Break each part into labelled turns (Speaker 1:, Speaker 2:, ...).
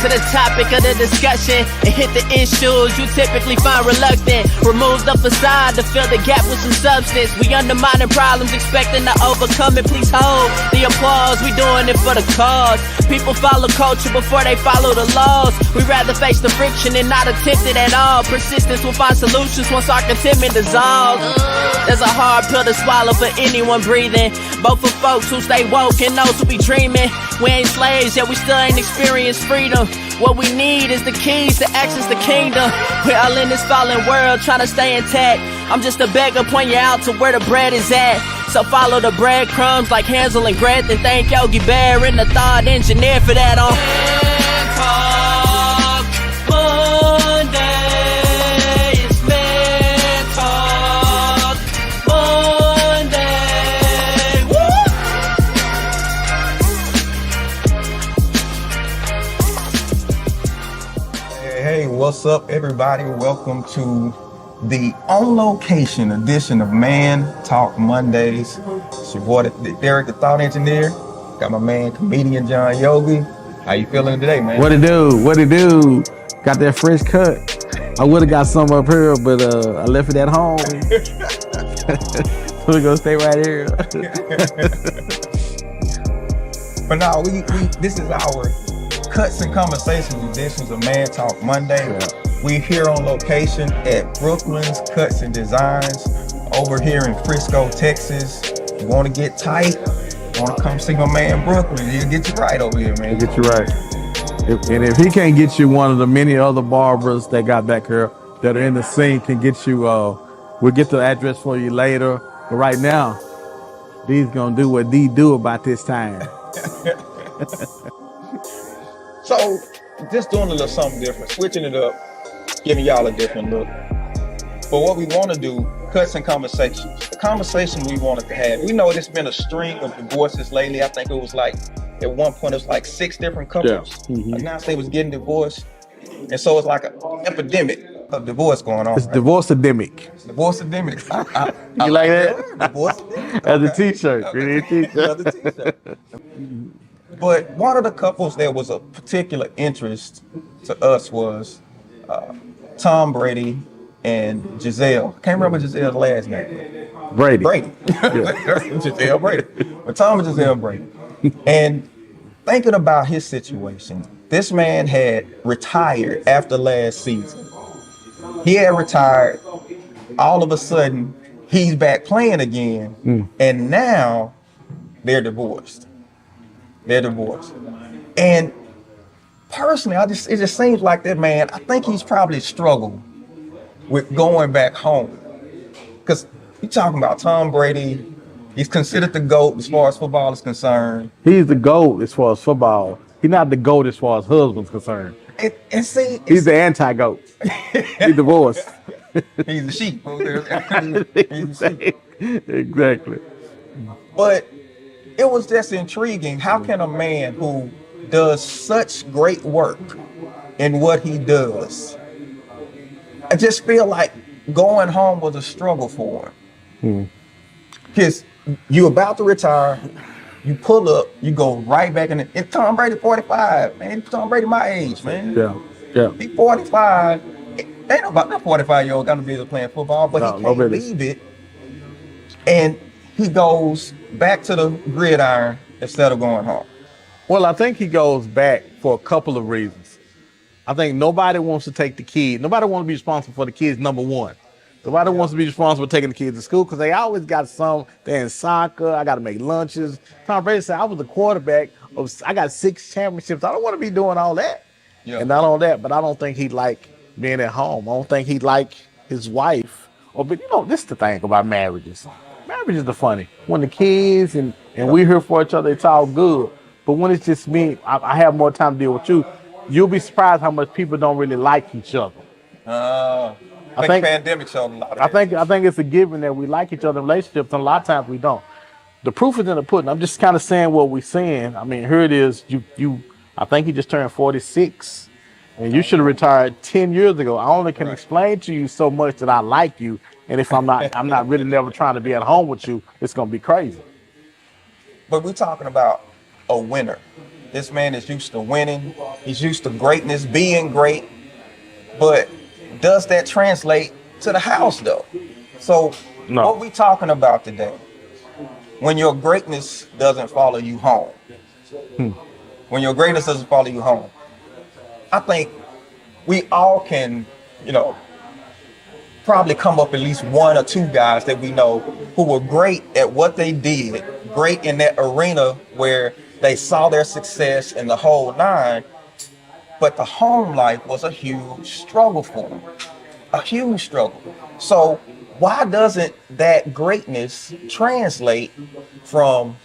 Speaker 1: to the topic of the discussion and hit the issues you typically find reluctant. Remove the facade to fill the gap with some substance. We undermining problems, expecting to overcome it. Please hold the applause. We doing it for the cause. People follow culture before they follow the laws. We rather face the friction and not attempt it at all. Persistence will find solutions once our contentment dissolves. There's a hard pill to swallow for anyone breathing, both for folks who stay woke and those who be dreaming. We ain't slaves, yet we still ain't experienced freedom. What we need is the keys to access the kingdom. We're all in this fallen world trying to stay intact. I'm just a beggar, point you out to where the bread is at. So follow the breadcrumbs like Hansel and Gretel. Thank Yogi Bear and the thought engineer for that on Monday. It's Man Talk Monday. Woo!
Speaker 2: Hey, what's up, everybody? Welcome to the on location edition of Man Talk Mondays. It's your boy, Derek, the thought engineer. Got my man, comedian John Yogi. How you feeling today, man?
Speaker 3: What it do? What it do? Got that fresh cut. I would have got some up here, but I left it at home. So we're gonna stay right here.
Speaker 2: But no, we this is our Cutz Conversations editions of Man Talk Monday.
Speaker 3: Yeah.
Speaker 2: We're here on location at Brooklyn's Cutz Designs over here in Frisco, Texas. You want to get tight? Want to come see my man Brooklyn? He'll get you right over here, man.
Speaker 3: He'll get you right. If he can't get you, one of the many other barbers that got back here that are in the scene can get you. We'll get the address for you later. But right now, D's gonna do what D do about this time.
Speaker 2: So, just doing a little something different, switching it up, giving y'all a different look. But what we want to do, Cutz Conversations, the conversation we wanted to have. We know there's been a string of divorces lately. I think it was like, at one point, it was like 6 different couples announced they was getting divorced. And so it's like an epidemic of divorce going on.
Speaker 3: It's right? Divorce-ademic.
Speaker 2: Divorce-ademic.
Speaker 3: You like that?
Speaker 2: Divorce-ademic.
Speaker 3: As a t-shirt.
Speaker 2: Another t-shirt. But one of the couples that was of particular interest to us was Tom Brady and Giselle. I can't remember Giselle's last name.
Speaker 3: Brady.
Speaker 2: Yeah. Giselle Brady. But Tom and Giselle Brady. And thinking about his situation, this man had retired after last season. He had retired. All of a sudden, he's back playing again. And now they're divorced. They're divorced. And personally, it just seems like that man, I think he's probably struggled with going back home. Because you're talking about Tom Brady, he's considered the GOAT as far as football is concerned.
Speaker 3: He's the GOAT as far as football. He's not the GOAT as far as husband's concerned.
Speaker 2: And see,
Speaker 3: he's the anti-GOAT. He's divorced.
Speaker 2: He's the sheep. He's the sheep.
Speaker 3: Exactly.
Speaker 2: But it was just intriguing. How can a man who does such great work in what he does, I just feel like going home was a struggle for him. Because you're about to retire, you pull up, you go right back in. And Tom Brady 45, man. Tom Brady my age, man.
Speaker 3: Yeah.
Speaker 2: He 45. Ain't about that 45-year-old gonna be playing football, but he can't leave it. And he goes back to the gridiron instead of going home.
Speaker 3: Well, I think he goes back for a couple of reasons. I think nobody wants to take the kid. Nobody wants to be responsible for the kids, number one. Nobody wants to be responsible for taking the kids to school because they always got they're in soccer, I got to make lunches. Tom Brady said, I was the quarterback. I got 6 championships. I don't want to be doing all that. Yeah. And not only that, but I don't think he'd like being at home. I don't think he'd like his wife. But this is the thing about marriages. Marriages are funny. When the kids and we're here for each other, it's all good. But when it's just me, I have more time to deal with you. You'll be surprised how much people don't really like each other.
Speaker 2: I think pandemic showed a lot of that.
Speaker 3: I think it's a given that we like each other in relationships, and a lot of times we don't. The proof is in the pudding. I'm just kind of saying what we're saying. I mean, here it is. I think he just turned 46, and you should have retired 10 years ago. I only can explain to you so much that I like you, and if I'm not really never trying to be at home with you, it's gonna be crazy.
Speaker 2: But we're talking about a winner. This man is used to winning. He's used to greatness, being great, but does that translate to the house though? So
Speaker 3: No.
Speaker 2: what we talking about today? When your greatness doesn't follow you home. When your greatness doesn't follow you home. I think we all can, probably come up at least one or two guys that we know who were great at what they did, great in that arena where they saw their success in the whole nine, but the home life was a huge struggle for them, a huge struggle. So why doesn't that greatness translate from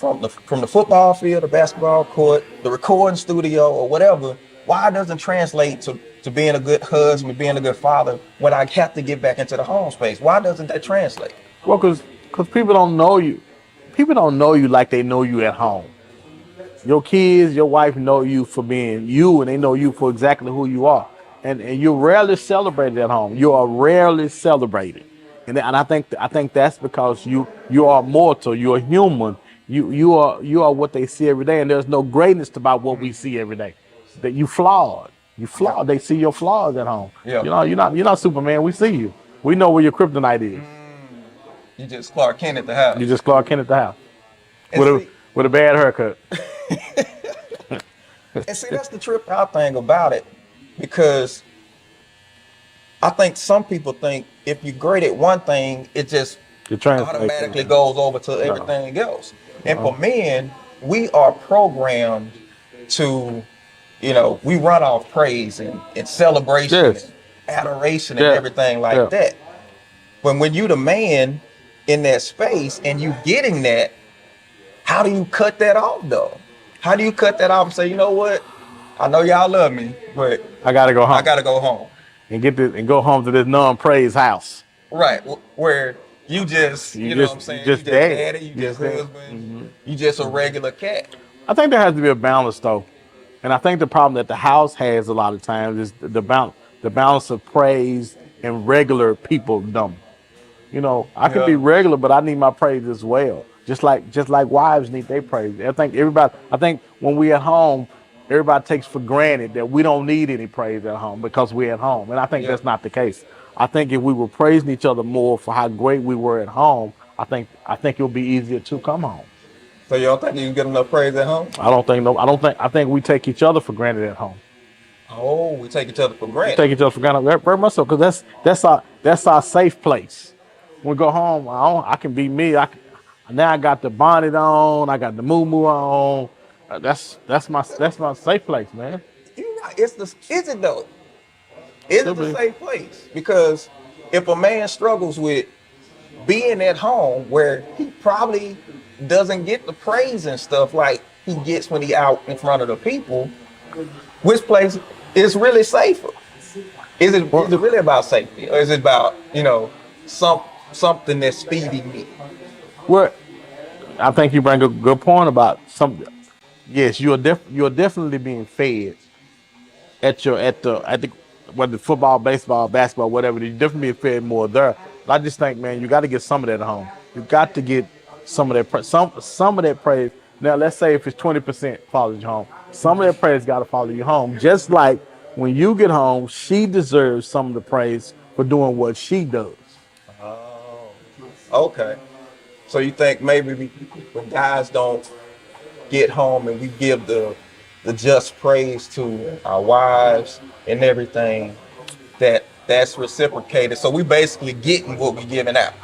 Speaker 2: the football field, the basketball court, the recording studio, or whatever? Why doesn't it translate to being a good husband, being a good father when I have to get back into the home space? Why doesn't that translate?
Speaker 3: Well, because people don't know you. People don't know you like they know you at home. Your kids, your wife know you for being you, and they know you for exactly who you are. And you're rarely celebrated at home. You are rarely celebrated. And I think that's because you are mortal, you're human. You are what they see every day, and there's no greatness about what we see every day. That you flawed. You flawed. They see your flaws at home.
Speaker 2: Yeah.
Speaker 3: You're not Superman. We see you. We know where your kryptonite is.
Speaker 2: You just Clark Kent at the house.
Speaker 3: You just Clark Kent at the house.
Speaker 2: And
Speaker 3: With a bad haircut.
Speaker 2: And see, that's the tripped out thing about it, because I think some people think if you're great at one thing, it just automatically goes over to everything else. And for men, we are programmed to, we run off praise and celebration, and adoration, and everything like that. But when you the man in that space and you getting that, how do you cut that off though? How do you cut that off and say, you know what? I know y'all love me, but
Speaker 3: I gotta go home.
Speaker 2: I gotta go home
Speaker 3: and go home to this non-praise house.
Speaker 2: Right, where you just, you know what I'm saying? You just daddy, you just husband, you just a regular cat.
Speaker 3: I think there has to be a balance though, and I think the problem that the house has a lot of times is the balance of praise and regular people dumb. I can be regular, but I need my praise as well. Just like wives need their praise. I think when we at home, everybody takes for granted that we don't need any praise at home because we're at home. And I think that's not the case. I think if we were praising each other more for how great we were at home, I think it'll be easier to come home.
Speaker 2: So you don't think you can get enough praise at home?
Speaker 3: I think we take each other for granted at home.
Speaker 2: Oh, we take each other for granted.
Speaker 3: We take each other for granted very much so, because that's our safe place. When we go home, I can be me. Now I got the bonnet on, I got the moo-moo on. That's my safe place, man.
Speaker 2: Is it though? Is it the safe place? Because if a man struggles with being at home where he probably doesn't get the praise and stuff like he gets when he out in front of the people, which place is really safer? Is it really about safety, or is it about something that's feeding me?
Speaker 3: Well, I think you bring a good point about something. Yes, you're definitely being fed at the whether football, baseball, basketball, whatever. You're definitely being fed more there. But I just think, man, you got to get some of that at home. You got to get some of that some of that praise. Now, let's say if it's 20% follows you home, some of that praise got to follow you home. Just like when you get home, she deserves some of the praise for doing what she does.
Speaker 2: Oh, okay. So you think maybe when guys don't get home and we give the just praise to our wives and everything, that's reciprocated. So we basically getting what we giving out.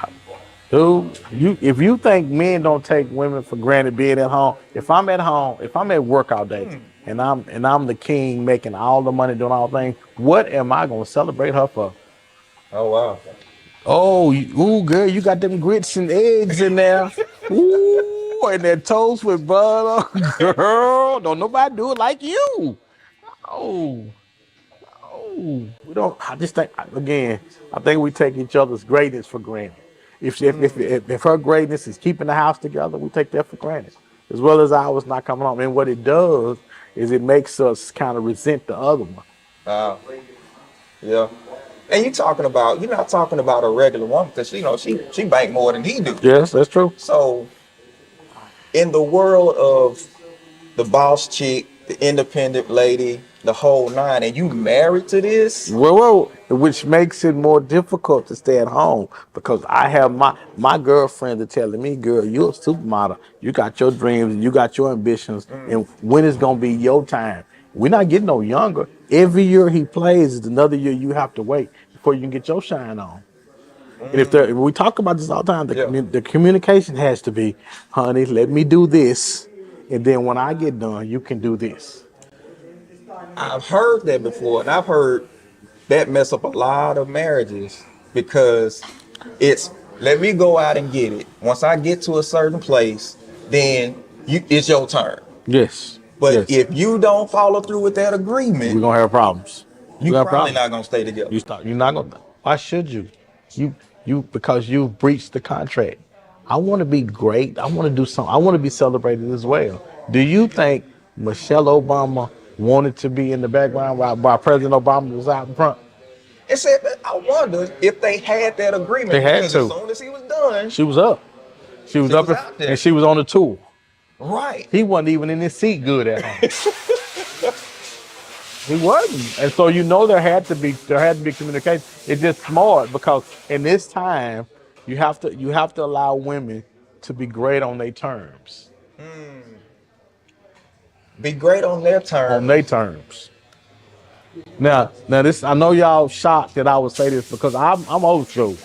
Speaker 3: Dude, if you think men don't take women for granted being at home, if I'm at home, if I'm at work all day and I'm the king making all the money doing all the things, what am I gonna celebrate her for?
Speaker 2: Oh wow.
Speaker 3: Oh, ooh, girl, you got them grits and eggs in there. Ooh, and that toast with butter. Girl, don't nobody do it like you. Oh, we don't. I just think, again, I think we take each other's greatness for granted. If her greatness is keeping the house together, we take that for granted, as well as ours not coming home. And what it does is it makes us kind of resent the other one.
Speaker 2: Yeah. And you're not talking about a regular woman, because she bank more than he do.
Speaker 3: Yes, that's true.
Speaker 2: So in the world of the boss chick, the independent lady, the whole nine, and you married to this?
Speaker 3: Well, which makes it more difficult to stay at home because I have my girlfriends are telling me, girl, you're a supermodel. You got your dreams, you got your ambitions, and when is gonna be your time? We're not getting no younger. Every year he plays is another year you have to wait before you can get your shine on. And if we talk about this all the time, the communication has to be, honey, let me do this, and then when I get done, you can do this.
Speaker 2: I've heard that before, and I've heard that mess up a lot of marriages because it's let me go out and get it. Once I get to a certain place, then it's your turn.
Speaker 3: Yes.
Speaker 2: But
Speaker 3: yes.
Speaker 2: if you don't follow through with that agreement,
Speaker 3: We're gonna have problems.
Speaker 2: you're probably not gonna stay together.
Speaker 3: You're not gonna. Why should you? You because you've breached the contract. I want to be great. I want to do something. I want to be celebrated as well. Do you think Michelle Obama wanted to be in the background while President Obama was out in front?
Speaker 2: It said, I wonder if they had that agreement.
Speaker 3: They had
Speaker 2: because
Speaker 3: to.
Speaker 2: As soon as he was done,
Speaker 3: She was up. She was up
Speaker 2: out there.
Speaker 3: and she was on the tour.
Speaker 2: Right.
Speaker 3: He wasn't even in his seat good at home. He wasn't. And so there had to be communication. It's just smart because in this time you have to allow women to be great on their terms.
Speaker 2: Be great on their terms.
Speaker 3: On their terms. Now this I know y'all shocked that I would say this because I'm old school.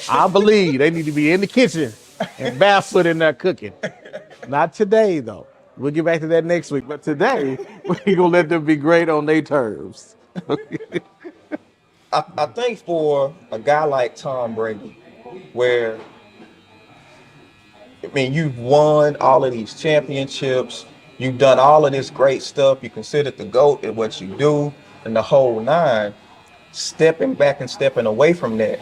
Speaker 3: I believe they need to be in the kitchen and barefoot in there cooking. Not today though. We'll get back to that next week. But today we're gonna let them be great on their terms.
Speaker 2: I think for a guy like Tom Brady, where you've won all of these championships, you've done all of this great stuff, you considered the GOAT at what you do, and the whole nine, stepping back and stepping away from that.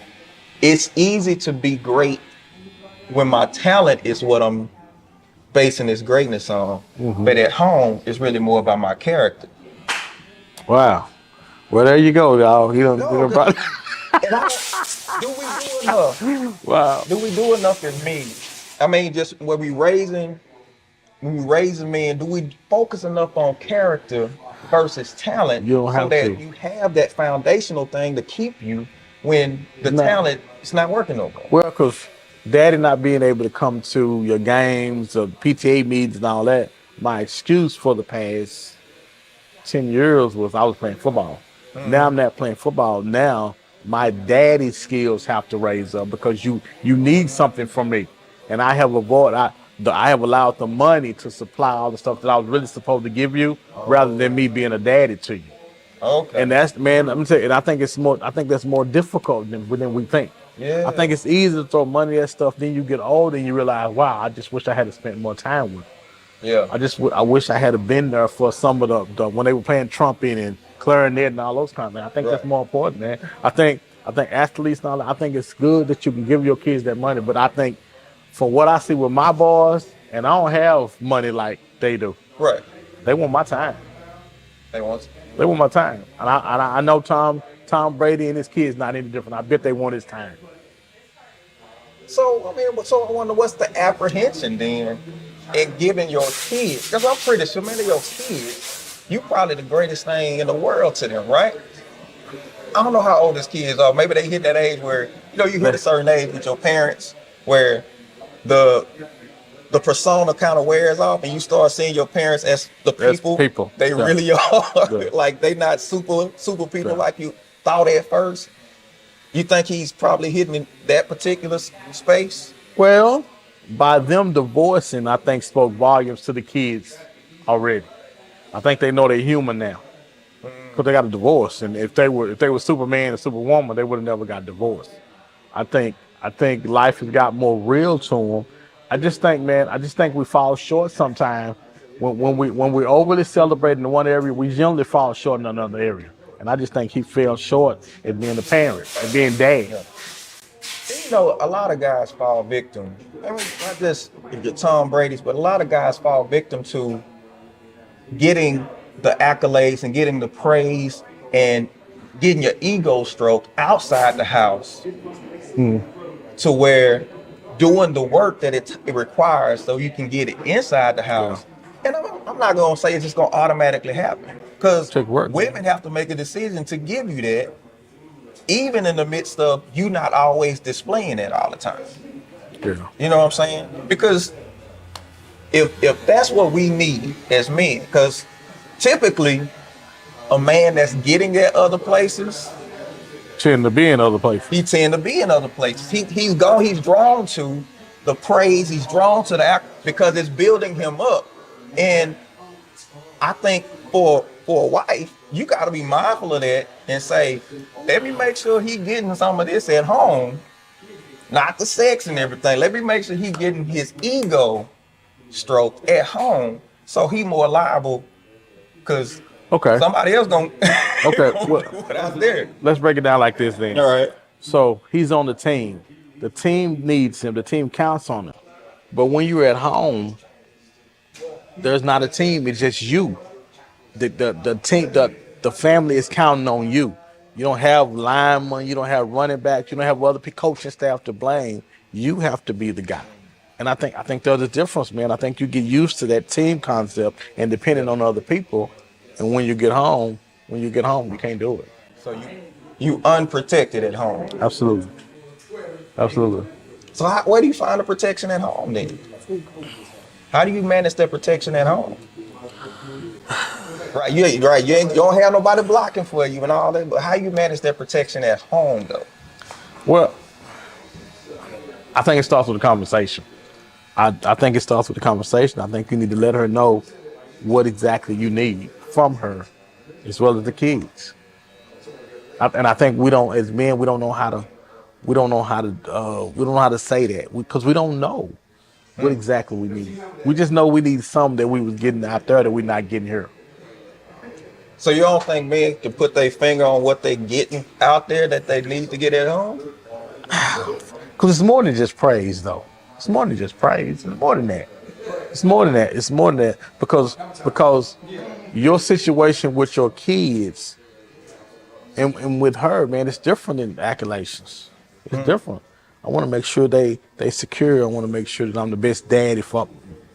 Speaker 2: It's easy to be great when my talent is what I'm basing this greatness on. But at home, it's really more about my character.
Speaker 3: Wow. Well, there you go, y'all.
Speaker 2: Do we do enough?
Speaker 3: Wow.
Speaker 2: Do we do enough as men? Just when we raising men, do we focus enough on character versus talent
Speaker 3: You don't have
Speaker 2: so that
Speaker 3: to.
Speaker 2: you have that foundational thing to keep you when the talent is not working no more?
Speaker 3: Well, because Daddy not being able to come to your games or PTA meetings and all that, my excuse for the past 10 years was I was playing football. Now I'm not playing football. Now my daddy's skills have to raise up because you need something from me. And I have allowed the money to supply all the stuff that I was really supposed to give you rather than me being a daddy to you.
Speaker 2: Okay.
Speaker 3: And that's, man, I'm telling you, and I think that's more difficult than we think.
Speaker 2: Yeah.
Speaker 3: I think it's easy to throw money at stuff. Then you get older and you realize, wow, I just wish I had spent more time with it.
Speaker 2: Yeah.
Speaker 3: I wish I had been there for some of the when they were playing trumpet and clarinet and all those kind of things. I think that's more important, man. I think athletes and all that, I think it's good that you can give your kids that money, but I think for what I see with my boys, and I don't have money like they do.
Speaker 2: Right.
Speaker 3: They want my time.
Speaker 2: They want
Speaker 3: my time. And I know Tom Brady and his kids not any different. I bet they want his time.
Speaker 2: So I wonder what's the apprehension then in giving your kids, because I'm pretty sure many of your kids, you probably the greatest thing in the world to them, right? I don't know how old his kids are. Maybe they hit that age where, you hit a certain age with your parents where the persona kind of wears off and you start seeing your parents as the people. They really are. Like they not super people like you thought at first. You think he's probably hitting in that particular space?
Speaker 3: Well, by them divorcing, I think spoke volumes to the kids already. I think they know they're human now because they got a divorce. And if they were Superman and Superwoman, they would have never got divorced. I think life has got more real to them. I just think we fall short sometimes when we overly celebrate in one area, we generally fall short in another area. And I just think he fell short at being a parent and being dad.
Speaker 2: Yeah. A lot of guys fall victim. Not just the Tom Brady's, but a lot of guys fall victim to getting the accolades and getting the praise and getting your ego stroked outside the house to where doing the work that it requires so you can get it inside the house And I'm not gonna say it's just gonna automatically happen, because
Speaker 3: Take work.
Speaker 2: women have to make a decision to give you that, even in the midst of you not always displaying it all the time.
Speaker 3: Yeah.
Speaker 2: You know what I'm saying? Because if that's what we need as men, because typically a man that's getting at other places,
Speaker 3: Tend to be in other places.
Speaker 2: he tend to be in other places. He's drawn to the praise, he's drawn to the act because it's building him up. And I think for a wife, you got to be mindful of that and say, let me make sure he getting some of this at home, not the sex and everything. Let me make sure he getting his ego stroked at home, so he more liable, because
Speaker 3: Okay.
Speaker 2: somebody else gonna
Speaker 3: Okay.
Speaker 2: gonna
Speaker 3: Well,
Speaker 2: do it out there.
Speaker 3: let's break it down like this then.
Speaker 2: All right.
Speaker 3: So he's on the team. The team needs him. The team counts on him. But when you're at home, there's not a team. It's just you. The team, the family is counting on you. You don't have linemen. You don't have running backs. You don't have other coaching staff to blame. You have to be the guy. And I think there's a difference, man. I think you get used to that team concept and depending on other people. And when you get home, you can't do it.
Speaker 2: So you unprotected at home.
Speaker 3: Absolutely. Absolutely.
Speaker 2: So where do you find the protection at home then? How do you manage that protection at home? Right, you don't have nobody blocking for you and all that, but how you manage that protection at home though?
Speaker 3: Well, I think it starts with a conversation. I think it starts with a conversation. I think you need to let her know what exactly you need from her, as well as the kids. And I think we don't, as men, we don't know how to say that, because we don't know what exactly we need. We just know we need something that we was getting out there that we're not getting here.
Speaker 2: So you don't think men can put their finger on what they getting out there that they need to get at home?
Speaker 3: Because it's more than just praise, though. It's more than just praise. It's more than that. It's more than that. It's more than that. Because your situation with your kids and with her, man, it's different than accolations. It's different. I want to make sure they secure. I want to make sure that I'm the best daddy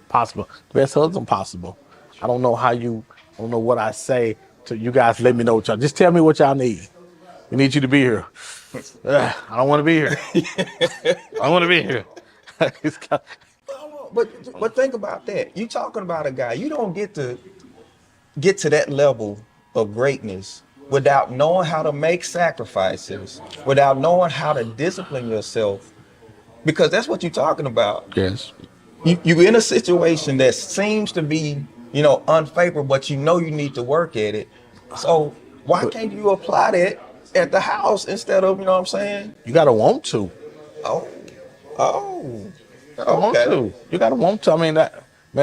Speaker 3: possible, the best husband possible. I don't know what I say to you guys. Let me know what y'all. Just tell me what y'all need. We need you to be here. I don't want to be here. I want to be here.
Speaker 2: But think about that. You talking about a guy. You don't get to that level of greatness without knowing how to make sacrifices, without knowing how to discipline yourself, because that's what you're talking about.
Speaker 3: Yes.
Speaker 2: You're in a situation that seems to be, unfavorable, but you need to work at it. So why can't you apply that at the house instead of, what I'm saying?
Speaker 3: You gotta want to.
Speaker 2: Oh.
Speaker 3: Want to. You gotta want to. I mean,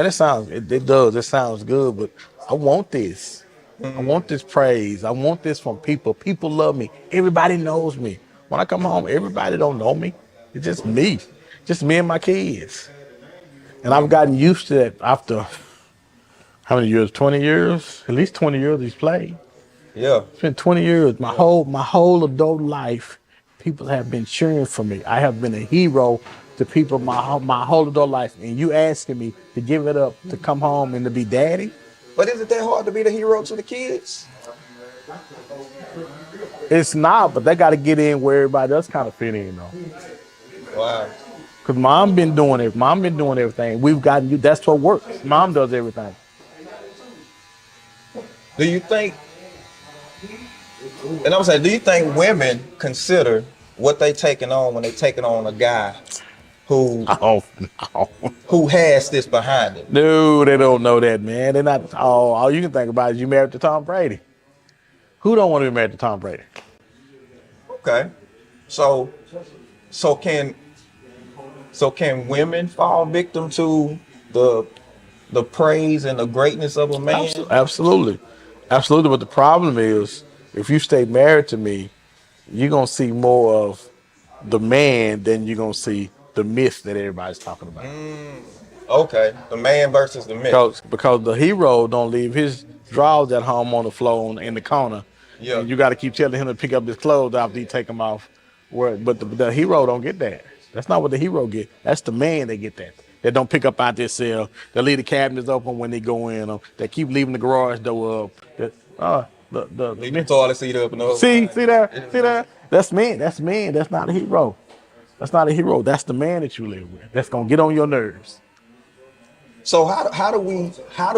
Speaker 3: it sounds. It does. It sounds good, but I want this. I want this praise. I want this from people. People love me. Everybody knows me. When I come home, everybody don't know me. It's just me. Just me and my kids. And I've gotten used to that after how many years? 20 years? At least 20 years he's played.
Speaker 2: Yeah.
Speaker 3: It's been 20 years. My whole adult life, people have been cheering for me. I have been a hero to people my whole adult life. And you asking me to give it up, to come home and to be daddy?
Speaker 2: But is it that hard to be the hero to the kids?
Speaker 3: It's not, but they got to get in where everybody else kind of fit in, though.
Speaker 2: Wow.
Speaker 3: Because mom been doing it. Mom been doing everything. We've gotten you. That's what works. Mom does everything.
Speaker 2: Do you think, and I'm saying, do you think women consider what they taking on when they taking on a guy who has this behind it?
Speaker 3: No, they don't know that, man. They're not. All you can think about is you married to Tom Brady. Who don't want to be married to Tom Brady?
Speaker 2: Okay, so can women fall victim to the praise and the greatness of a man?
Speaker 3: Absolutely. But the problem is, if you stay married to me, you're gonna see more of the man than you're gonna see the myth that everybody's talking about.
Speaker 2: Okay, the man versus the myth.
Speaker 3: Because the hero don't leave his drawers at home on the floor in the corner.
Speaker 2: Yeah.
Speaker 3: And you got to keep telling him to pick up his clothes after he take them off. But the hero don't get that. That's not what the hero get. That's the man that get that. that don't pick up out their cell. They leave the cabinets open when they go in them. They keep leaving the garage door up.
Speaker 2: Leave the toilet seat up and all.
Speaker 3: See there? That's men. That's men. That's not a hero. That's not a hero. That's the man that you live with. That's gonna get on your nerves.
Speaker 2: So how do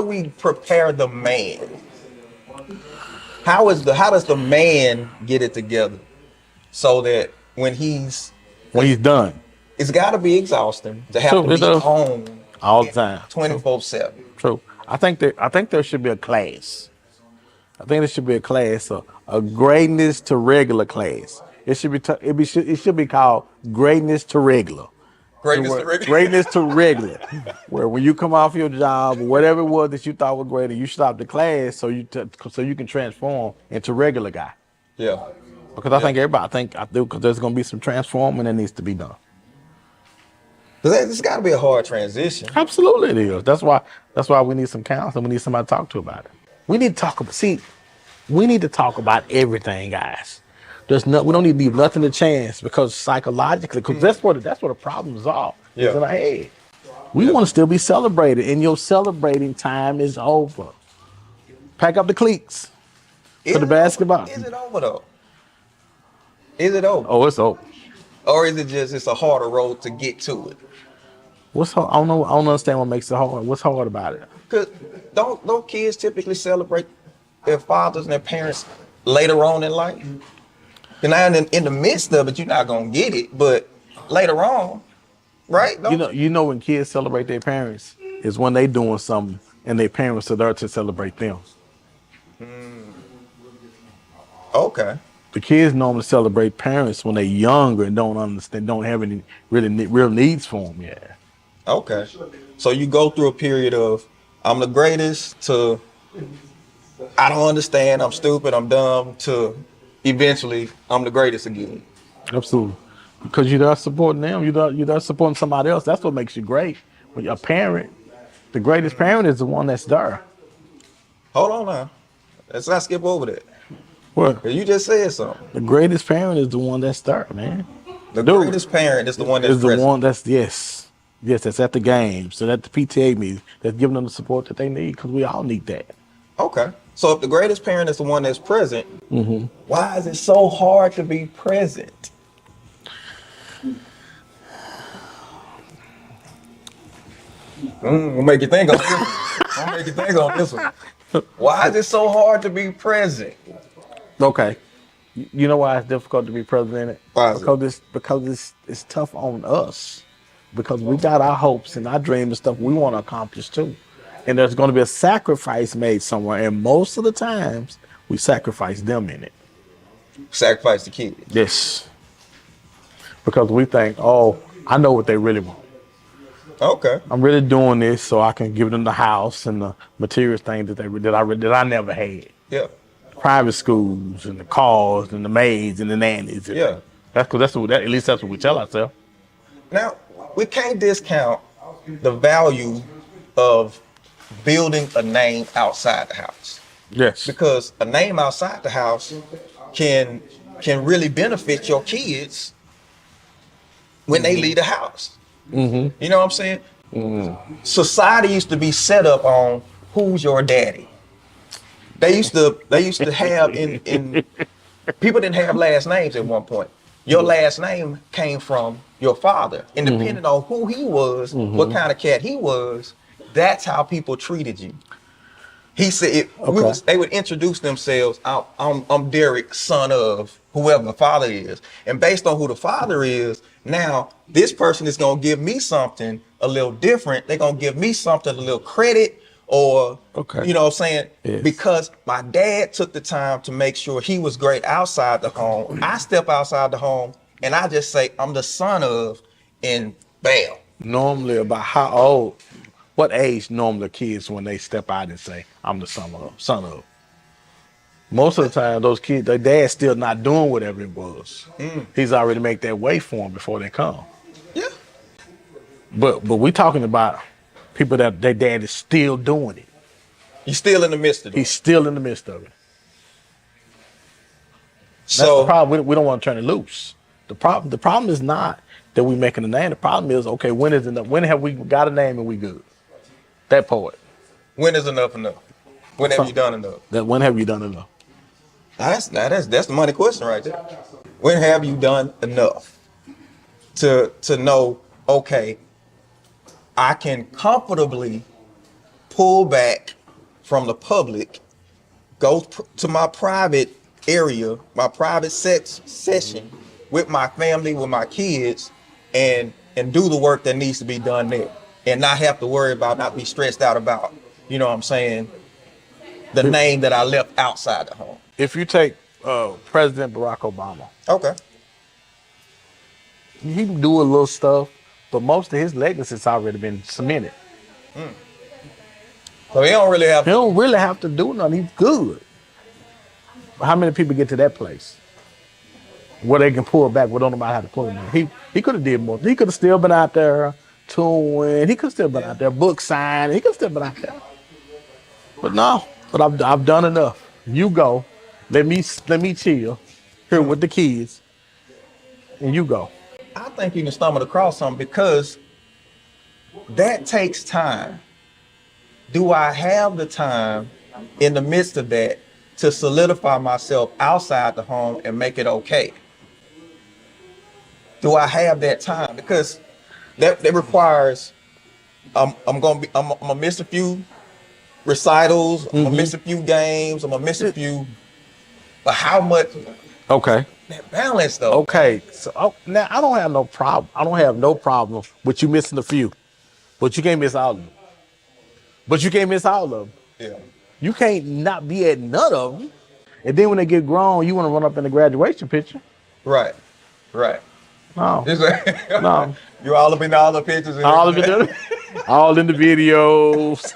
Speaker 2: we prepare the man? How does the man get it together so that when he's
Speaker 3: done,
Speaker 2: it's got to be exhausting to have to be home
Speaker 3: all the time,
Speaker 2: 24/7.
Speaker 3: True. I think there should be a class. I think there should be a class, a greatness to regular class. It should be called greatness to regular. Greatness to regular. Where when you come off your job, whatever it was that you thought was greater, you stop the class so you can transform into regular guy.
Speaker 2: Yeah.
Speaker 3: Because I think because there's gonna be some transforming that needs to be done.
Speaker 2: It's got to be a hard transition.
Speaker 3: Absolutely, it is. That's why we need some counseling. We need somebody to talk to about it. We need to talk about everything, guys. We don't need to leave nothing to chance because psychologically, because that's where the problems are.
Speaker 2: Yeah.
Speaker 3: It's in our head. We want to still be celebrated, and your celebrating time is over. Pack up the cleats for the basketball.
Speaker 2: Is it over though? Is it over?
Speaker 3: Oh, it's over.
Speaker 2: Or is it just it's a harder road to get to it?
Speaker 3: What's hard? I don't know. I don't understand what makes it hard. What's hard about it?
Speaker 2: Because don't kids typically celebrate their fathers and their parents later on in life? And now in the midst of it, you're not gonna get it, but later on, right?
Speaker 3: You know when kids celebrate their parents is when they doing something and their parents are there to celebrate them.
Speaker 2: Okay.
Speaker 3: The kids normally celebrate parents when they're younger and don't understand, don't have any real needs for them yet.
Speaker 2: Okay. So you go through a period of I'm the greatest to I don't understand, I'm stupid, I'm dumb to eventually I'm the greatest again.
Speaker 3: Absolutely. Because you're there supporting them, you're there supporting somebody else. That's what makes you great. When you're a parent, the greatest parent is the one that's there.
Speaker 2: Hold on now. Let's not skip over that.
Speaker 3: What?
Speaker 2: You just said something.
Speaker 3: The greatest parent is the one that's there, man.
Speaker 2: The greatest parent is the one that's
Speaker 3: is the present. One that's yes, that's at the games, so at the PTA meetings, that's giving them the support that they need because we all need that.
Speaker 2: Okay. So if the greatest parent is the one that's present, why is it so hard to be present? We'll make you think on this one. Why is it so hard to be present?
Speaker 3: Okay. You know why it's difficult to be present in it?
Speaker 2: Why is
Speaker 3: Because it's tough on us. Because we got our hopes and our dreams and stuff we want to accomplish too. And there's going to be a sacrifice made somewhere. And most of the times, we sacrifice them in it.
Speaker 2: Sacrifice the kid.
Speaker 3: Yes. Because we think, oh, I know what they really want.
Speaker 2: Okay.
Speaker 3: I'm really doing this so I can give them the house and the material things that I never had.
Speaker 2: Yeah.
Speaker 3: Private schools and the cars and the maids and the nannies.
Speaker 2: Yeah.
Speaker 3: At least that's what we tell ourselves.
Speaker 2: Now, we can't discount the value of building a name outside the house.
Speaker 3: Yes.
Speaker 2: Because a name outside the house can really benefit your kids when they leave the house.
Speaker 3: Mm-hmm.
Speaker 2: You know what I'm saying?
Speaker 3: Mm-hmm.
Speaker 2: Society used to be set up on who's your daddy. They used to have in people didn't have last names at one point. Your last name came from your father. And depending on who he was, what kind of cat he was, that's how people treated you. He said they would introduce themselves. I'm Derek, son of whoever the father is. And based on who the father is, now this person is gonna give me something a little different. They're gonna give me something a little credit or you know what I'm saying?
Speaker 3: Yes.
Speaker 2: Because my dad took the time to make sure he was great outside the home. I step outside the home and I just say I'm the son of, and bam.
Speaker 3: Normally about what age normally kids when they step out and say, I'm the son of? Most of the time, those kids, their dad's still not doing whatever it was. He's already made that way for them before they come.
Speaker 2: Yeah.
Speaker 3: But we talking about people that their dad is still doing it.
Speaker 2: He's still in the midst of it.
Speaker 3: He's still in the midst of it.
Speaker 2: So
Speaker 3: that's the problem. We don't want to turn it loose. The problem is not that we making a name. The problem is, okay, when is enough? When have we got a name and we good? That part.
Speaker 2: When is enough enough? When have you done enough?
Speaker 3: When have you done enough?
Speaker 2: That's the money question right there. When have you done enough to know, okay, I can comfortably pull back from the public, go to my private area, my private session with my family, with my kids, and do the work that needs to be done there, and not have to worry about, not be stressed out about, you know what I'm saying, the name that I left outside the home.
Speaker 3: If you take President Barack Obama,
Speaker 2: Okay.
Speaker 3: he can do a little stuff, but most of his legacy's already been cemented.
Speaker 2: So he don't really have
Speaker 3: He don't really have to do nothing. He's good. But how many people get to that place where they can pull back, where don't nobody have to pull him in? He could have did more. He could have still been out there touring. He could have still been out there book signing. He could have still been out there. But no. But I've done enough. You go. Let me chill here with the kids, and you go.
Speaker 2: I think you can stumble across something, because that takes time. Do I have the time in the midst of that to solidify myself outside the home and make it okay? Do I have that time? Because that requires, I'm gonna miss a few recitals, I'm gonna miss a few games, I'm gonna miss a few, but how much?
Speaker 3: Okay.
Speaker 2: That balance though.
Speaker 3: Okay. So now I don't have no problem. I don't have no problem with you missing a few, but you can't miss all of them.
Speaker 2: Yeah.
Speaker 3: You can't not be at none of them. And then when they get grown, you want to run up in the graduation picture.
Speaker 2: Right.
Speaker 3: No.
Speaker 2: It's like,
Speaker 3: No.
Speaker 2: You all up in all the pictures. And
Speaker 3: All of
Speaker 2: everything.
Speaker 3: it, all in the videos.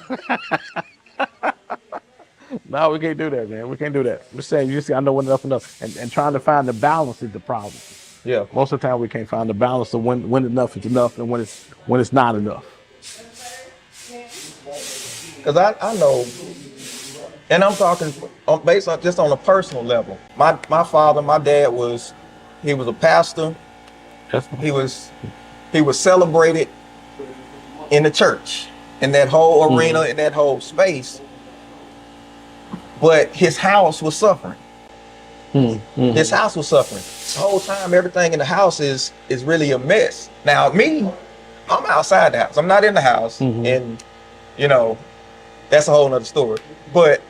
Speaker 3: No, we can't do that, man. We can't do that. We're saying, you see, I know when enough. And trying to find the balance is the problem.
Speaker 2: Yeah.
Speaker 3: Most of the time, we can't find the balance of when enough is enough and when it's not enough.
Speaker 2: Because I know, and I'm talking based on just on a personal level. My father, my dad he was a pastor. He was celebrated in the church, in that whole arena, in that whole space. But his house was suffering. His house was suffering. The whole time, everything in the house is really a mess. Now, me, I'm outside the house. I'm not in the house. And, you know, that's a whole nother story. But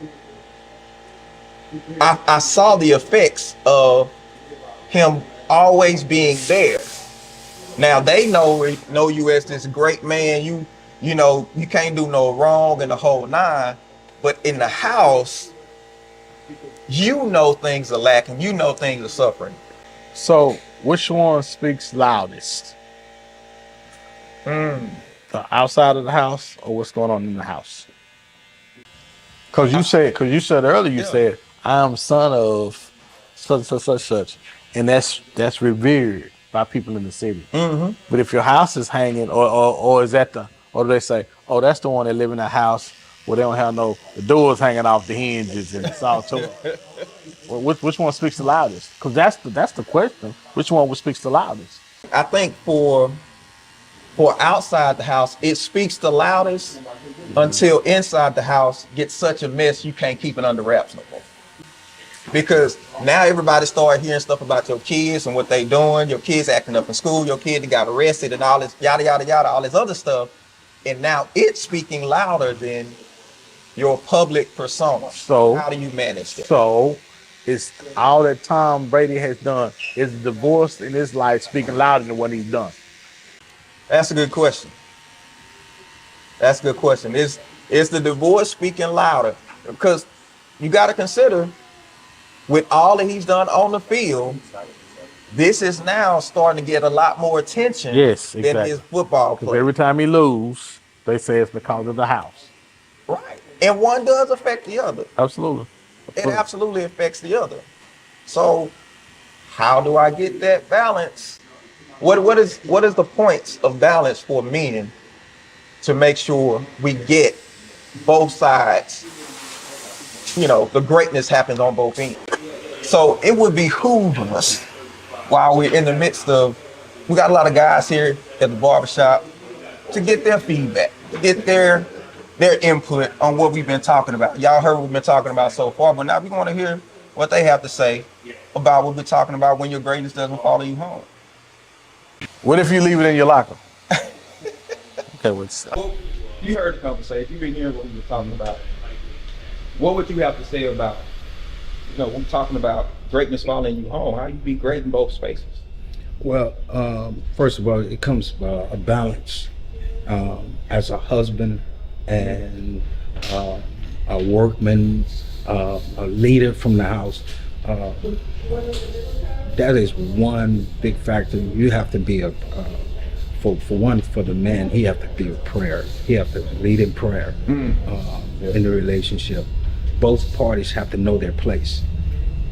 Speaker 2: I saw the effects of him always being there. Now they know you as this great man. You know you can't do no wrong in the whole nine. But in the house, you know things are lacking. You know things are suffering.
Speaker 3: So, which one speaks loudest? The outside of the house, or what's going on in the house? Because you said earlier, you said, I am son of such, and that's revered by people in the city. But if your house is hanging, or is that or do they say, oh, that's the one that live in the house where they don't have the doors hanging off the hinges and it's all to well, which one speaks the loudest? Because that's the question. Which one speaks the loudest?
Speaker 2: I think for outside the house, it speaks the loudest until inside the house gets such a mess you can't keep it under wraps no more. Because now everybody started hearing stuff about your kids and what they doing, your kids acting up in school, your kid that got arrested and all this yada yada yada, all this other stuff. And now it's speaking louder than your public persona. So how do you manage that?
Speaker 3: So it's all that Tom Brady has done. Is divorce in his life speaking louder than what he's done?
Speaker 2: That's a good question. Is the divorce speaking louder? Because you got to consider, with all that he's done on the field, this is now starting to get a lot more attention than his football play.
Speaker 3: Every time he lose, they say it's because of the house.
Speaker 2: Right. And one does affect the other.
Speaker 3: Absolutely.
Speaker 2: It absolutely affects the other. So how do I get that balance? What is the points of balance for men to make sure we get both sides? You know, the greatness happens on both ends. So it would behoove us, while we're in the midst of, We got a lot of guys here at the barbershop to get their feedback, to get their input on what we've been talking about. Y'all heard what we've been talking about so far, but now we want to hear what they have to say about what we're talking about when your greatness doesn't follow you home.
Speaker 3: What if you leave it in your locker? Okay,
Speaker 2: Well, you heard the conversation. You've been hearing what we were talking about. What would you have to say about, when we're talking about greatness following you home, how you be great in both spaces?
Speaker 4: Well, first of all, it comes a balance as a husband and a workman, a leader from the house. That is one big factor. You have to be for the man, he have to be a prayer. He have to lead in prayer in the relationship. Both parties have to know their place.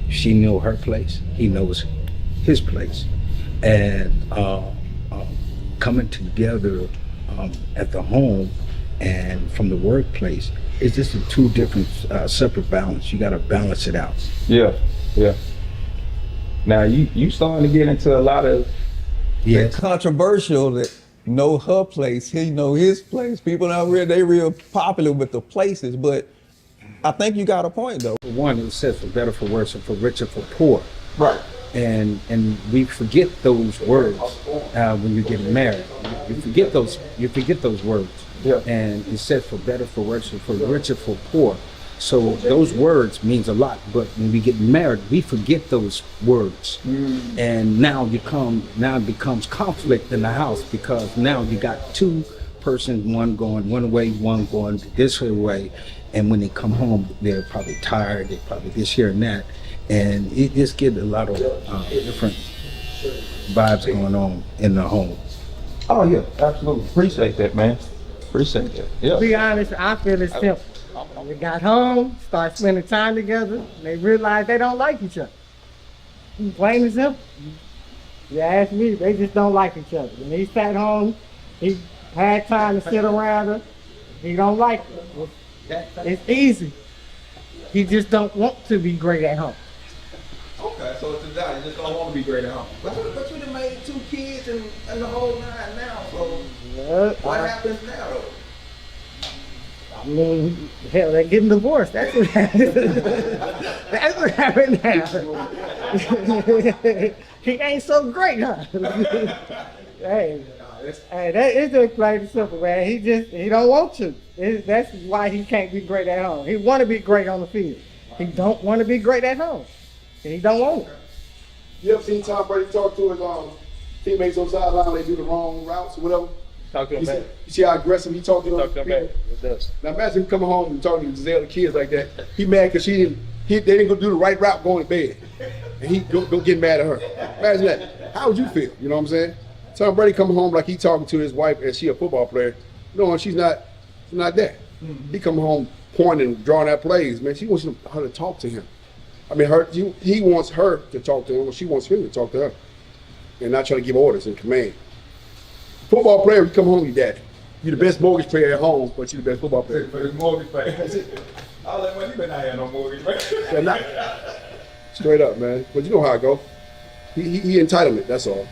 Speaker 4: She know her place. He knows his place. And coming together at the home and from the workplace, it's just a two different separate balance. You got to balance it out.
Speaker 2: Yeah. Now you starting to get into a lot of controversial that know her place, he know his place. People out there, they real popular with the places, but I think you got a point though.
Speaker 4: One, it says for better, for worse, and for richer, for poor.
Speaker 2: Right.
Speaker 4: And we forget those words when you get married. You forget those words.
Speaker 2: Yeah.
Speaker 4: And it says for better, for worse, and for richer, for poor. So those words means a lot, but when we get married, we forget those words. And now it becomes conflict in the house, because now you got two persons, one going one way, one going this way. And when they come home, they're probably tired, they're probably this, here, and that. And it just get a lot of different vibes going on in the home.
Speaker 2: Oh yeah, absolutely. Appreciate that, man. Appreciate that. Yeah.
Speaker 5: To be honest, I feel it's simple. We got home, start spending time together, and they realize they don't like each other. Plain and simple. You ask me, they just don't like each other. When he sat home, he had time to sit around her. He don't like her. It's easy. He just don't want to be great at home.
Speaker 2: Okay, so it's a die. You just don't want to be great at home. But you done made 2 kids and the whole nine now, so what happens now though?
Speaker 5: I mean, hell, they're getting divorced. That's what happened. That's what happened now. He ain't so great, huh? Hey, that is just plain and simple, man. He don't want to. That's why he can't be great at home. He want to be great on the field. He don't want to be great at home. And he don't want it.
Speaker 6: You ever seen Tom Brady talk to his teammates on the sideline when they do the wrong routes or whatever?
Speaker 3: Talk to him back.
Speaker 6: You see how aggressive he talked to them?
Speaker 3: Talk to him back. It does.
Speaker 6: Now imagine him coming home and talking to Giselle, the kids like that. He mad because they didn't go do the right route going to bed. And he go get mad at her. Imagine that. How would you feel? You know what I'm saying? Tom Brady coming home like he talking to his wife and she a football player. No, she's not that. Mm-hmm. He come home pointing and drawing out plays, man. She wants her to talk to him. I mean, he wants her to talk to him, or she wants him to talk to her, and not trying to give orders and command. Football player, you come home, you daddy. You're the best mortgage player at home, but you're the best football player.
Speaker 2: For the mortgage player. That's it. I'll let money, but I ain't no mortgage player.
Speaker 6: Straight up, man. But you know how it go. He entitlement, that's all.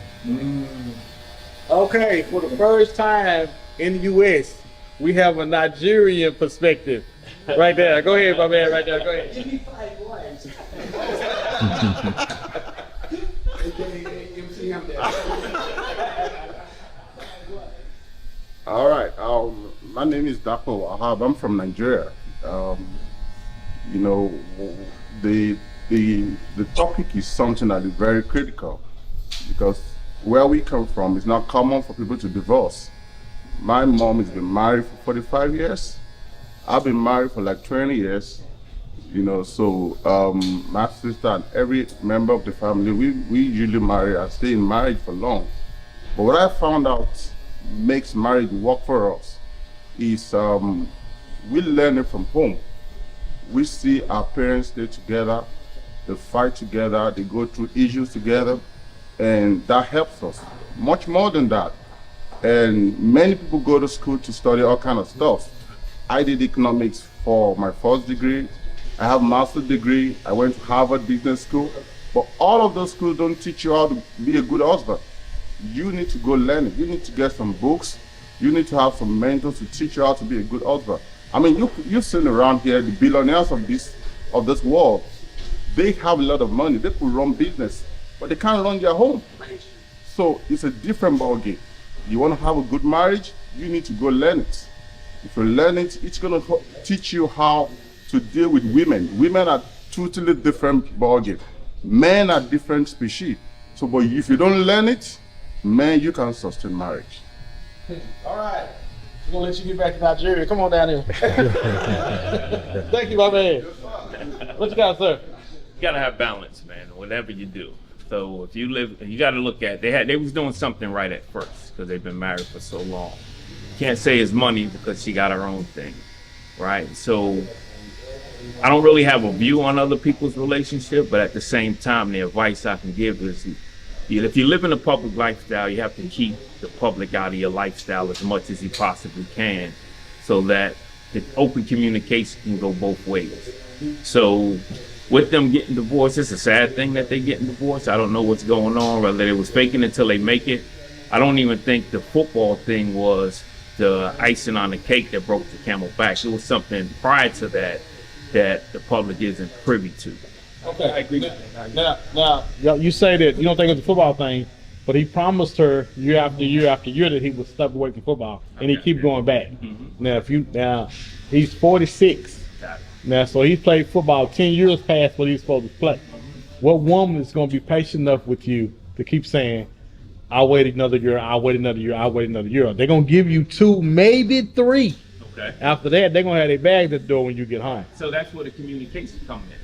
Speaker 3: Okay, for the first time in the U.S., we have a Nigerian perspective. Right there. Go ahead, my man. Right there. Go ahead.
Speaker 7: All right. My name is Dapo Ahab. I'm from Nigeria. The topic is something that is very critical, because where we come from, it's not common for people to divorce. My mom has been married for 45 years. I've been married for like 20 years. So my sister and every member of the family, we usually marry and stay in marriage for long. But what I found out makes marriage work for us is we learn it from home. We see our parents stay together, they fight together, they go through issues together, and that helps us. Much more than that. And many people go to school to study all kind of stuff. I did economics for my first degree. I have a master's degree. I went to Harvard Business School. But all of those schools don't teach you how to be a good husband. you need to go learn it. You need to get some books. You need to have some mentors to teach you how to be a good husband. I mean, you've seen around here the billionaires of this world. They have a lot of money. They could run business, but they can't run their home. So it's a different ballgame. You want to have a good marriage, you need to go learn it. If you learn it, it's going to teach you how to deal with women. Women are totally different ballgame. Men are different species. So, but if you don't learn it, man, you can sustain marriage.
Speaker 3: All right. We're gonna let you get back to Nigeria. Come on down here. Thank you, my man. What you got, sir?
Speaker 8: You gotta have balance, man, whatever you do. So if you live, you gotta look at, they was doing something right at first because they've been married for so long. Can't say it's money because she got her own thing, right? So I don't really have a view on other people's relationship, but at the same time, the advice I can give is, if you live in a public lifestyle, you have to keep the public out of your lifestyle as much as you possibly can, so that the open communication can go both ways. So with them getting divorced, it's a sad thing that they getting divorced. I don't know what's going on, whether they was faking it till they make it. I don't even think the football thing was the icing on the cake that broke the camel back. It was something prior to that the public isn't privy to.
Speaker 3: Okay, I agree. Now, you say that you don't think it's a football thing, but he promised her year after year after year that he would step away from football, and he keep going back.
Speaker 8: Mm-hmm.
Speaker 3: Now he's 46. Now, so he played football 10 years past what he's supposed to play. What woman is going to be patient enough with you to keep saying, "I'll wait another year, I'll wait another year, I'll wait another year"? They're going to give you 2, maybe 3.
Speaker 8: Okay.
Speaker 3: After that, they're going to have their bags at the door when you get home.
Speaker 8: So that's where the communication comes in.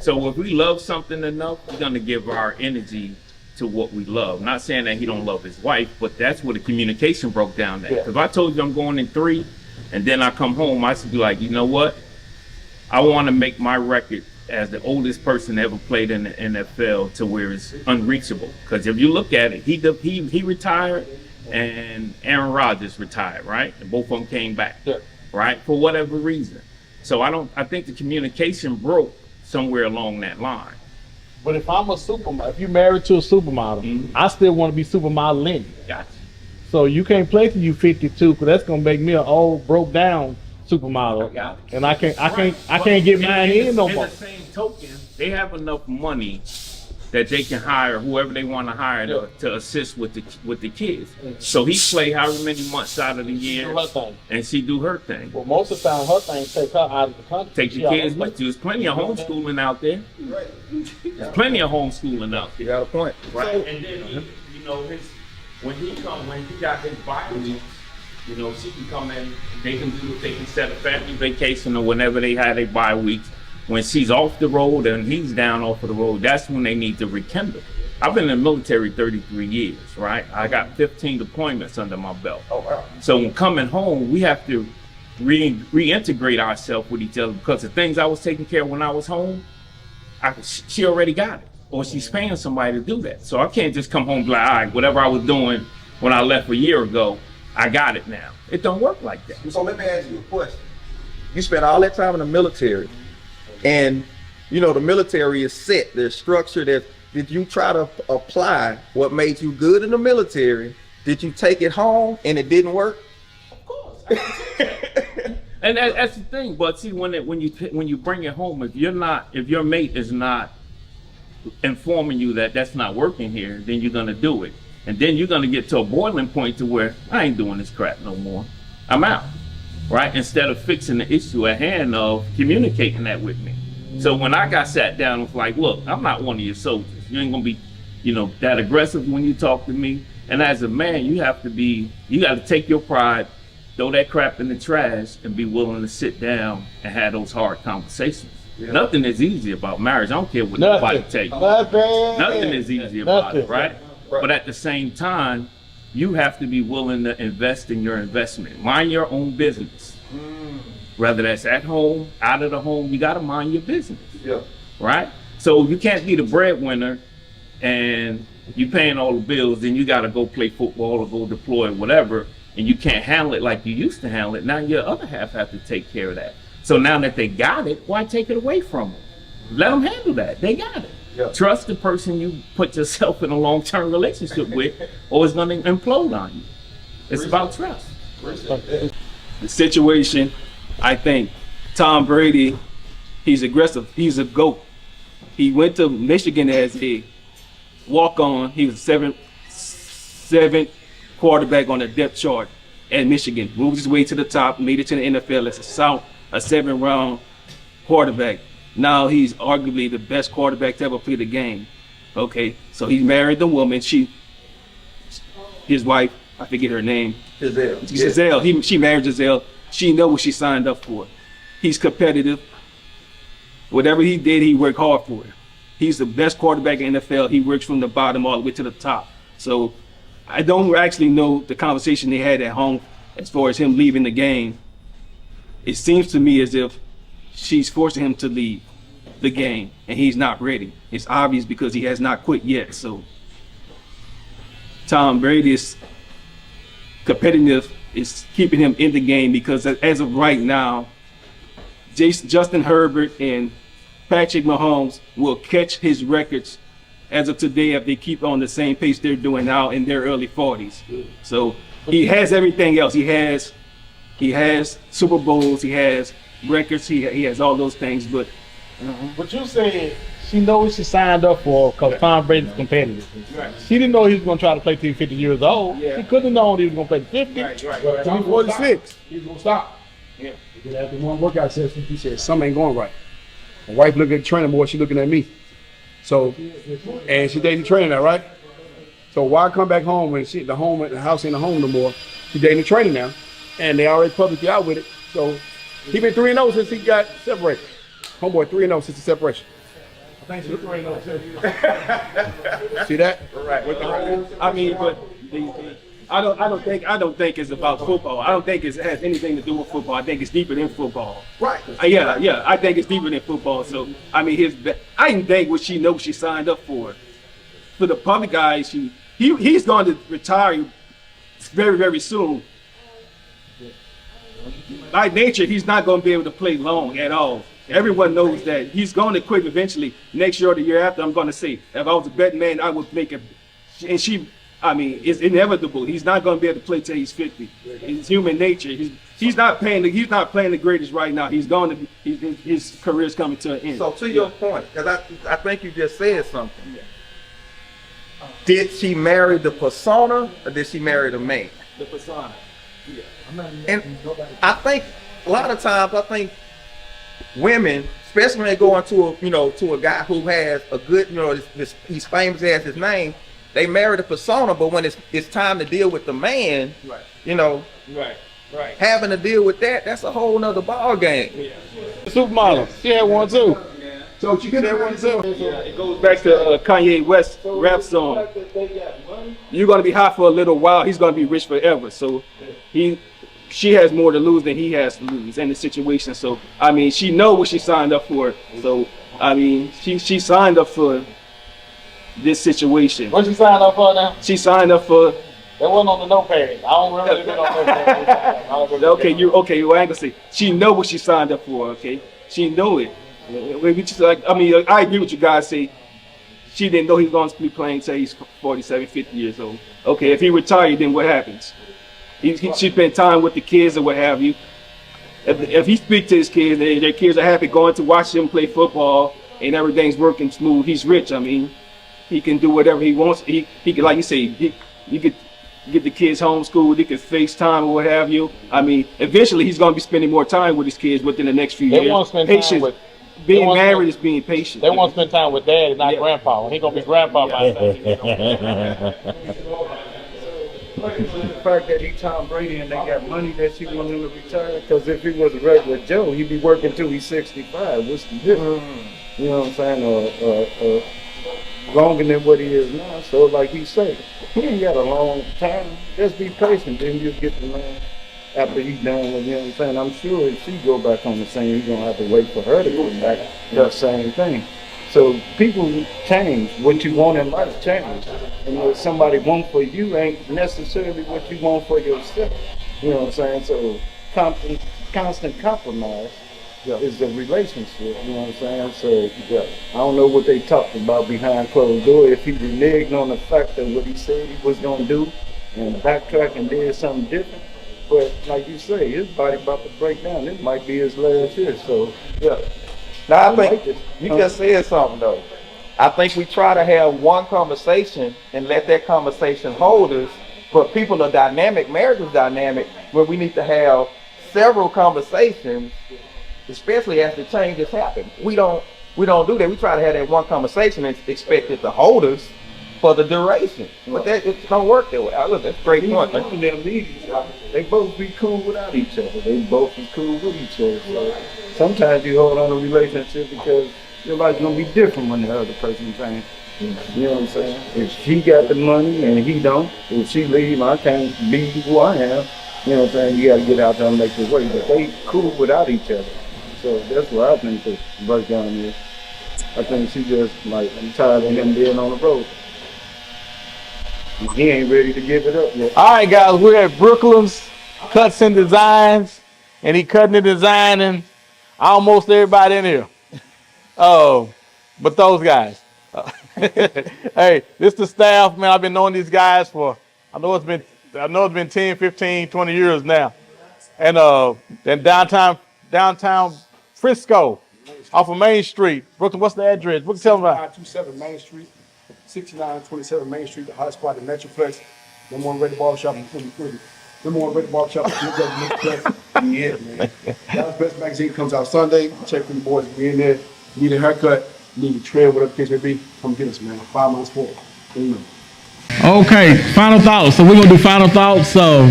Speaker 8: So if we love something enough, we're gonna give our energy to what we love. Not saying that he don't love his wife, but that's where the communication broke down at. Because if I told you I'm going in 3, and then I come home, I should be like, you know what? I want to make my record as the oldest person ever played in the NFL to where it's unreachable. Because if you look at it, he retired, and Aaron Rodgers retired, right? And both of them came back, right? For whatever reason. So I think the communication broke somewhere along that line.
Speaker 3: But if I'm a supermodel, if you're married to a supermodel, I still want to be supermodeling.
Speaker 8: Gotcha.
Speaker 3: So you can't play till you 52, because that's gonna make me an old, broke down supermodel, and I can't get mine in no more.
Speaker 8: In the same token, they have enough money that they can hire whoever they want to hire to assist with the kids. So he play however many months out of the year, and she do her thing.
Speaker 3: Well, most of the time, her thing take her out of the country.
Speaker 8: Take the kids, but there's plenty of homeschooling out there. There's plenty of homeschooling out there.
Speaker 2: You got a point.
Speaker 8: Right, and then when he got his bye weeks, she can come in. They can set a family vacation or whenever they have their bye weeks. When she's off the road and he's down off of the road, that's when they need to rekindle. I've been in the military 33 years, right? I got 15 deployments under my belt.
Speaker 2: Oh, wow.
Speaker 8: So when coming home, we have to reintegrate ourselves with each other, because the things I was taking care of when I was home, she already got it, or she's paying somebody to do that. So I can't just come home and be like, all right, whatever I was doing when I left a year ago, I got it now. It don't work like that.
Speaker 2: So let me ask you a question. You spent all that time in the military, and the military is set, there's structure. Did you try to apply what made you good in the military? Did you take it home and it didn't work?
Speaker 8: Of course. And that's the thing. But see, when you bring it home, if your mate is not informing you that that's not working here, then you're gonna do it, and then you're gonna get to a boiling point to where I ain't doing this crap no more. I'm out. Right? Instead of fixing the issue at hand of communicating that with me. So when I got sat down, it was like, look, I'm not one of your soldiers. You ain't gonna be, that aggressive when you talk to me. And as a man, you got to take your pride, throw that crap in the trash, and be willing to sit down and have those hard conversations. Yeah. Nothing is easy about marriage. I don't care what nobody tell you. Nothing is easy about it, right? But at the same time, you have to be willing to invest in your investment. Mind your own business. Whether that's at home, out of the home, you got to mind your business. Yeah. Right? So you can't be the breadwinner and you paying all the bills, then you got to go play football or go deploy or whatever, and you can't handle it like you used to handle it. Now your other half have to take care of that. So now that they got it, why take it away from them? Let them handle that. They got it. Trust the person you put yourself in a long-term relationship with, or it's gonna implode on you. It's about trust. The situation, I think, Tom Brady, he's aggressive. He's a GOAT. He went to Michigan as a walk-on. He was seventh quarterback on the depth chart at Michigan. Moved his way to the top, made it to the NFL as a 7th-round quarterback. Now he's arguably the best quarterback to ever play the game. Okay, so he married the woman. His wife, I forget her name. Giselle. She married Giselle. She knows what she signed up for. He's competitive. Whatever he did, he worked hard for it. He's the best quarterback in the NFL. He works from the bottom all the way to the top. So I don't actually know the conversation they had at home as far as him leaving the game. It seems to me as if she's forcing him to leave the game, and he's not ready. It's obvious because he has not quit yet. So Tom Brady's competitive is keeping him in the game because as of right now, Justin Herbert and Patrick Mahomes will catch his records as of today if they keep on the same pace they're doing now in their early 40s. So he has everything else. He has Super Bowls, he has records, he has all those things, but
Speaker 3: But you said she knows she signed up for because Tom Brady's competitive.
Speaker 8: Right.
Speaker 3: She didn't know he was going to try to play till he 50 years old.
Speaker 8: Yeah.
Speaker 3: She couldn't have known he was going to play to 50.
Speaker 8: Right.
Speaker 3: Till he's 46.
Speaker 6: He's gonna stop.
Speaker 8: Yeah.
Speaker 6: Because after one workout session, he said something ain't going right. My wife looking at the trainer more, she looking at me. So, and she dating the trainer now, right? So why come back home when the house ain't the home no more? She dating the trainer now, and they already publicly out with it. So he been 3-0 since he got separated. Homeboy 3-0 since the separation. I think she's 3-0 See that?
Speaker 8: Right. I mean, but I don't think it's about football. I don't think it has anything to do with football. I think it's deeper than football.
Speaker 6: Right.
Speaker 8: Yeah. I think it's deeper than football. So I mean, I didn't think what she knows she signed up for. For the public guys, he's going to retire very, very soon. By nature, he's not going to be able to play long at all. Everyone knows that he's going to quit eventually. Next year or the year after, I'm going to say, if I was a betting man, I would make it. And it's inevitable. He's not going to be able to play till he's 50. It's human nature. He's not playing the greatest right now. He's going to be, his career's coming to an end.
Speaker 2: So to your point, because I think you just said something. Did she marry the persona or did she marry the man?
Speaker 8: The persona.
Speaker 2: And I think a lot of times, women, especially when they go to a guy who has a good, he's famous as his name, they marry the persona, but when it's time to deal with the man,
Speaker 8: Right.
Speaker 2: having to deal with that's a whole nother ball game.
Speaker 8: Yeah.
Speaker 3: Supermodel. She had one too.
Speaker 6: So she could have one too.
Speaker 8: Yeah, it goes back to Kanye West rap song. You're gonna be hot for a little while. He's gonna be rich forever. So she has more to lose than he has to lose in the situation. So I mean, she know what she signed up for. So I mean, she signed up for this situation.
Speaker 3: What you signed up for now?
Speaker 8: She signed up for.
Speaker 3: That wasn't on the notepad. I don't remember it being on the notepad.
Speaker 8: Okay, well, I ain't gonna say. She know what she signed up for. Okay, she know it. I agree with you guys. Say she didn't know he was going to be playing till he's 47, 50 years old. Okay, if he retired, then what happens? She spent time with the kids or what have you. If he speaks to his kids and their kids are happy going to watch him play football and everything's working smooth, he's rich. I mean, he can do whatever he wants. He can, like you say, you could get the kids homeschooled, he could FaceTime or what have you. I mean, eventually he's going to be spending more time with his kids within the next few years.
Speaker 3: They want to spend time with.
Speaker 8: Being married is being patient.
Speaker 3: They want to spend time with dad, not grandpa. When he gonna be grandpa by then.
Speaker 9: The fact that he Tom Brady and they got money that she want him to retire, because if he was a regular Joe, he'd be working till he's 65. What's the difference? You know what I'm saying? Longer than what he is now. So like he said, he ain't got a long time. Just be patient, then you'll get the man after he's done with, you know what I'm saying? I'm sure if she go back on the same, he's gonna have to wait for her to go back the same thing. So people change. What you want in life changes. And what somebody wants for you ain't necessarily what you want for yourself. You know what I'm saying? So constant compromise It's a relationship, you know what I'm saying? So I don't know what they talked about behind closed doors. If he reneged on the fact that what he said he was gonna do and backtrack and did something different. But like you say, his body about to break down. This might be his last year. So
Speaker 2: Now I think you just said something though. I think we try to have one conversation and let that conversation hold us. But people are dynamic, marriage is dynamic, where we need to have several conversations, especially as the changes happen. We don't do that. We try to have that one conversation and expect it to hold us for the duration. But it don't work that way. That's a great point.
Speaker 9: They both be cool without each other. They both be cool with each other. So sometimes you hold on to a relationship because your life's gonna be different when the other person's saying. You know what I'm saying? If she got the money and he don't, if she leave, I can't be who I am. You know what I'm saying? You gotta get out there and make it work. But they cool without each other. So that's what I think the breakdown is. I think she just like, I'm tired of him being on the road. And he ain't ready to give it up yet.
Speaker 3: All right, guys, we're at Brooklyn's Cutz and Designs, and he cutting and designing almost everybody in here. But those guys. Hey, this the staff, man. I've been knowing these guys for, I know it's been 10, 15, 20 years now. And then downtown Frisco, off of Main Street. Brooklyn, what's the address? Brooklyn, tell me about
Speaker 6: 6927 Main Street, 6927 Main Street, the hot spot in Metroplex. Number one rated barbershop in Philly. Number one rated barbershop in Metroplex. Yeah, man. Dallas Best Magazine comes out Sunday. Check for the boys. We in there. Need a haircut. Need a trim, whatever the case may be. Come get us, man. 5 months forward.
Speaker 3: Okay, final thoughts. So we're gonna do final thoughts. So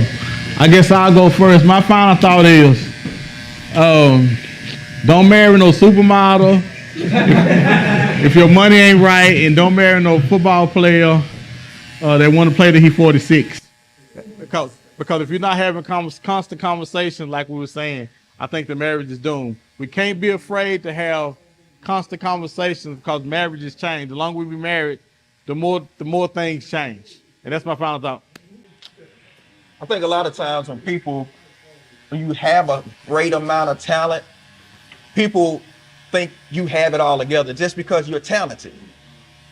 Speaker 3: I guess I'll go first. My final thought is, don't marry no supermodel if your money ain't right, and don't marry no football player that want to play till he's 46. Because if you're not having constant conversations like we were saying, I think the marriage is doomed. We can't be afraid to have constant conversations because marriages change. The longer we be married, the more things change. And that's my final thought.
Speaker 2: I think a lot of times when you have a great amount of talent, people think you have it all together just because you're talented.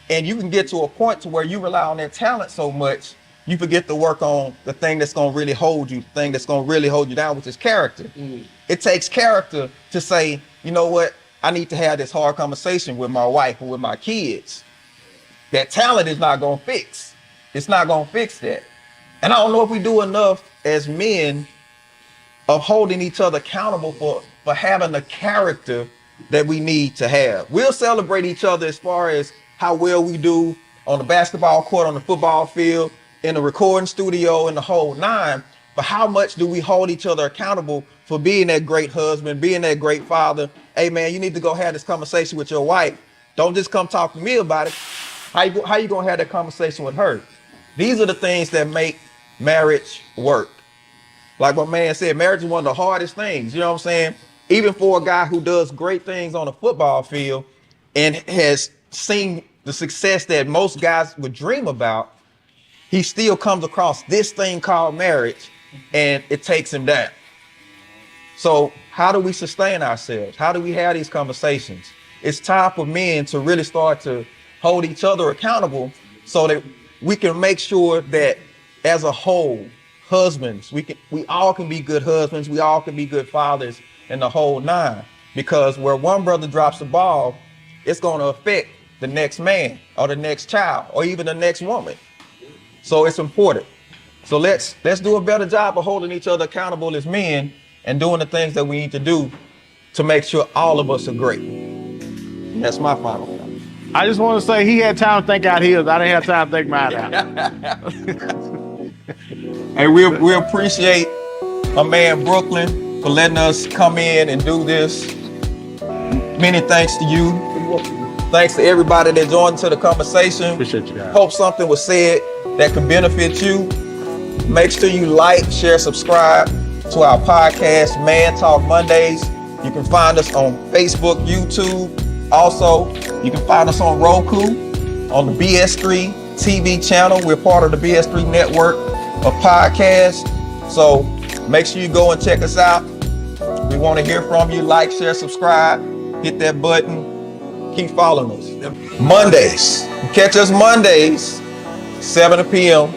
Speaker 2: And you can get to a point to where you rely on that talent so much, you forget to work on the thing that's going to really hold you, the thing that's going to really hold you down, which is character. It takes character to say, you know what, I need to have this hard conversation with my wife or with my kids. That talent is not going to fix. It's not going to fix that. And I don't know if we do enough as men of holding each other accountable for having the character that we need to have. We'll celebrate each other as far as how well we do on the basketball court, on the football field, in the recording studio, and the whole nine. But how much do we hold each other accountable for being that great husband, being that great father? Hey man, you need to go have this conversation with your wife. Don't just come talk to me about it. How you gonna have that conversation with her? These are the things that make marriage work. Like my man said, marriage is one of the hardest things. You know what I'm saying? Even for a guy who does great things on the football field and has seen the success that most guys would dream about, he still comes across this thing called marriage and it takes him down. So how do we sustain ourselves? How do we have these conversations? It's time for men to really start to hold each other accountable so that we can make sure that as a whole, husbands, we all can be good husbands, we all can be good fathers, and the whole nine. Because where one brother drops the ball, it's going to affect the next man or the next child or even the next woman. So it's important. So let's do a better job of holding each other accountable as men and doing the things that we need to do to make sure all of us are great. That's my final thought.
Speaker 3: I just want to say he had time to think out his. I didn't have time to think mine out.
Speaker 2: Hey, we appreciate my man Brooklyn for letting us come in and do this. Many thanks to you. Thanks to everybody that joined to the conversation.
Speaker 3: Appreciate you guys.
Speaker 2: Hope something was said that can benefit you. Make sure you like, share, subscribe to our podcast, Man Talk Mondays. You can find us on Facebook, YouTube. Also, you can find us on Roku, on the BS3 TV channel. We're part of the BS3 network of podcasts. So make sure you go and check us out. We want to hear from you. Like, share, subscribe. Hit that button. Keep following us. Mondays. Catch us Mondays, 7 p.m.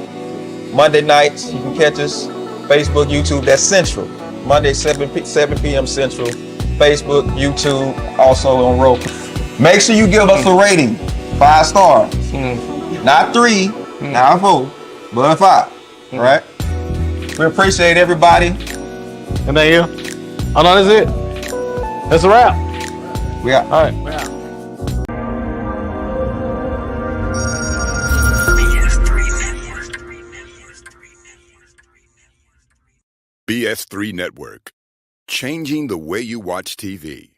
Speaker 2: Monday nights. You can catch us Facebook, YouTube. That's Central. Monday, 7 p.m. Central. Facebook, YouTube, also on Roku. Make sure you give us a rating. 5 stars. Not 3, not 4, but 5. All right? We appreciate everybody.
Speaker 3: And thank you. Oh, no, that's it. That's a wrap.
Speaker 2: We out.
Speaker 3: All right. Yeah.
Speaker 10: BS3 Network, changing the way you watch TV.